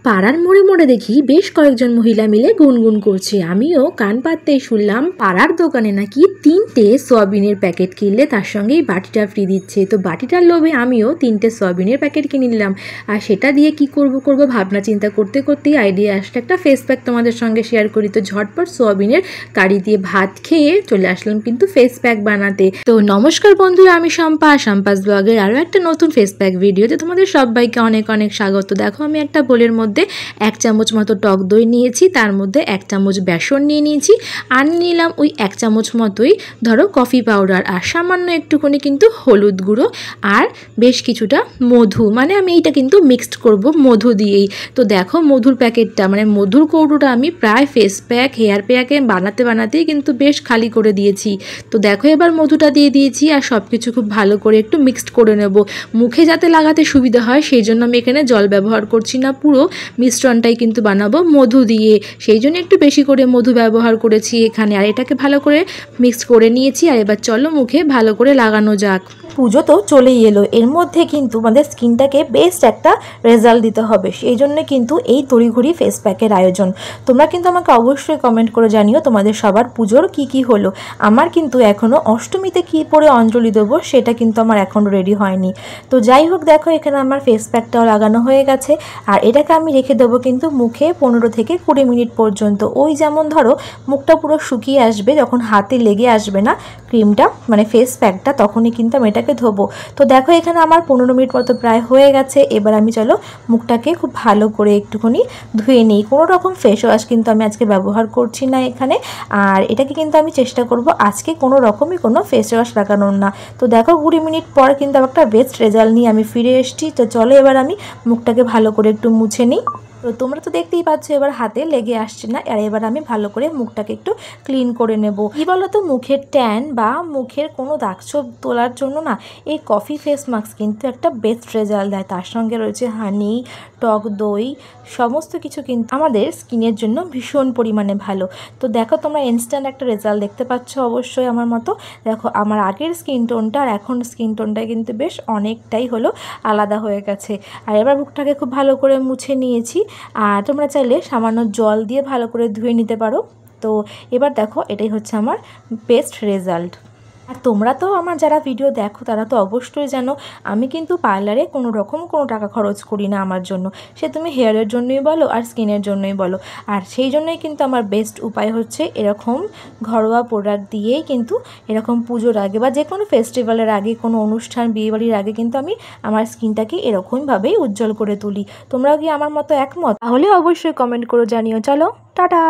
পাড়ার মোড়ে মোড়ে দেখি বেশ কয়েকজন মহিলা মিলে গুনগুন করছে। আমিও কান পাততেই শুনলাম পাড়ার দোকানে নাকি 3টে সয়াবিনের প্যাকেট কিনলে তার সঙ্গেই বাটিটা ফ্রি দিচ্ছে। তো বাটিটার লোভে আমিও 3টে সয়াবিনের প্যাকেট কিনে নিলাম। আর সেটা দিয়ে কি করব ভাবনা চিন্তা করতে করতেই আইডিয়া আসলে একটা ফেস প্যাক তোমাদের সঙ্গে শেয়ার করি। তো ঝটপট সয়াবিনের কারি দিয়ে ভাত খেয়ে চলে আসলাম কিন্তু ফেস প্যাক বানাতে। তো নমস্কার বন্ধুরা, আমি শাম্পাস ব্লগের আরও একটা নতুন ফেস প্যাক ভিডিওতে তোমাদের সবাইকে অনেক অনেক স্বাগত। দেখো আমি একটা বোলের মধ্যে 1 চামচ মতো টক দই নিয়েছি, তার মধ্যে 1 চামচ বেসন নিয়ে নিয়েছি, আর নিলাম ওই 1 চামচ মতোই ধরো কফি পাউডার, আর সামান্য একটুখানি কিন্তু হলুদ গুঁড়ো, আর বেশ কিছুটা মধু। মানে আমি এইটা কিন্তু মিক্সড করব মধু দিয়েই। তো দেখো মধুর প্যাকেটটা মানে মধুর কৌটোটা আমি প্রায় ফেস প্যাক হেয়ার প্যাকে বানাতেই কিন্তু বেশ খালি করে দিয়েছি। তো দেখো এবার মধুটা দিয়ে দিয়েছি আর সব কিছু খুব ভালো করে একটু মিক্সড করে নেব। মুখে যাতে লাগাতে সুবিধা হয় সেই জন্য আমি এখানে জল ব্যবহার করছি না, পুরো মিশ্রণটাই কিন্তু বানাবো মধু দিয়ে, সেই জন্য একটু বেশি করে মধু ব্যবহার করেছি এখানে। আর এটাকে ভালো করে মিক্সড করে নিয়েছি। আর এবার চলো মুখে ভালো করে লাগানো যাক। পুজো তো চলেই এলো, এর মধ্যে কিন্তু আমাদের স্কিনটাকে বেস্ট একটা রেজাল্ট দিতে হবে, সেই জন্য কিন্তু এই তড়িঘড়ি ফেস প্যাকের আয়োজন। তোমরা কিন্তু আমাকে অবশ্যই কমেন্ট করে জানিও তোমাদের সবার পুজোর কি হলো। আমার কিন্তু এখনও অষ্টমীতে কী পরে অঞ্জলি দেবো সেটা কিন্তু আমার এখনও রেডি হয়নি। তো যাই হোক, দেখো এখানে আমার ফেস প্যাকটাও লাগানো হয়ে গেছে। আর এটাকে আমি রেখে দেবো কিন্তু মুখে 15 থেকে 20 মিনিট পর্যন্ত। ওই যেমন ধরো মুখটা পুরো শুকিয়ে আসবে, যখন হাতে লেগে আসবে না ক্রিমটা মানে ফেস প্যাকটা, তখনই কিন্তু আমি এটাকে ধোবো। তো দেখো এখানে আমার 15 মিনিট মতো প্রায় হয়ে গেছে। এবার আমি চলো মুখটাকে খুব ভালো করে একটুখানি ধুয়ে নিই। কোনো রকম ফেস ওয়াশ কিন্তু আমি আজকে ব্যবহার করছি না এখানে। আর এটাকে কিন্তু আমি চেষ্টা করব আজকে কোনো রকমই কোনো ফেস ওয়াশ লাগানোর না। তো দেখো 20 মিনিট পর কিন্তু একটা বেস্ট রেজাল্ট নিয়ে আমি ফিরে এসেছি। তো চলো এবার আমি মুখটাকে ভালো করে একটু মুছে নিই। তো তোমরা তো দেখতেই পাচ্ছ এবার হাতে লেগে আসছে না। আর এবার আমি ভালো করে মুখটাকে একটু ক্লিন করে নেব। কি বলো তো, মুখের ট্যান বা মুখের কোনো দাগছোপ তোলার জন্য না এই কফি ফেস মাস্ক কিন্তু একটা বেস্ট রেজাল্ট দেয়। তার সঙ্গে রয়েছে হানি, টক দই, সমস্ত কিছু কিন্তু আমাদের স্কিনের জন্য ভীষণ পরিমাণে ভালো। তো দেখো তোমরা ইনস্ট্যান্ট একটা রেজাল্ট দেখতে পাচ্ছ অবশ্যই আমার মতো। দেখো আমার আগের স্কিন টোনটা আর এখন স্কিন টোনটা কিন্তু বেশ অনেকটাই হলো আলাদা হয়ে গেছে। আর এবার মুখটাকে খুব ভালো করে মুছে নিয়েছি। আর তোমরা চাইলে সামান্য জল দিয়ে ভালো করে ধুয়ে নিতে পারো। তো এবার দেখো এটাই হচ্ছে আমার বেস্ট রেজাল্ট। আর তোমরা তো আমার যারা ভিডিও দেখো তারা তো অবশ্যই জানো আমি কিন্তু পার্লারে কোনো টাকা খরচ করি না আমার জন্য। সে তুমি হেয়ারের জন্যই বলো আর স্কিনের জন্যই বলো। আর সেই জন্যই কিন্তু আমার বেস্ট উপায় হচ্ছে এরকম ঘরোয়া প্রোডাক্ট দিয়েই কিন্তু এরকম পুজোর আগে বা যে কোনো ফেস্টিভ্যালের আগে, কোনো অনুষ্ঠান বিয়েবাড়ির আগে কিন্তু আমি আমার স্কিনটাকে এরকমভাবেই উজ্জ্বল করে তুলি। তোমরাও কি আমার মতো একমত? তাহলে অবশ্যই কমেন্ট করে জানিও। চলো টাটা।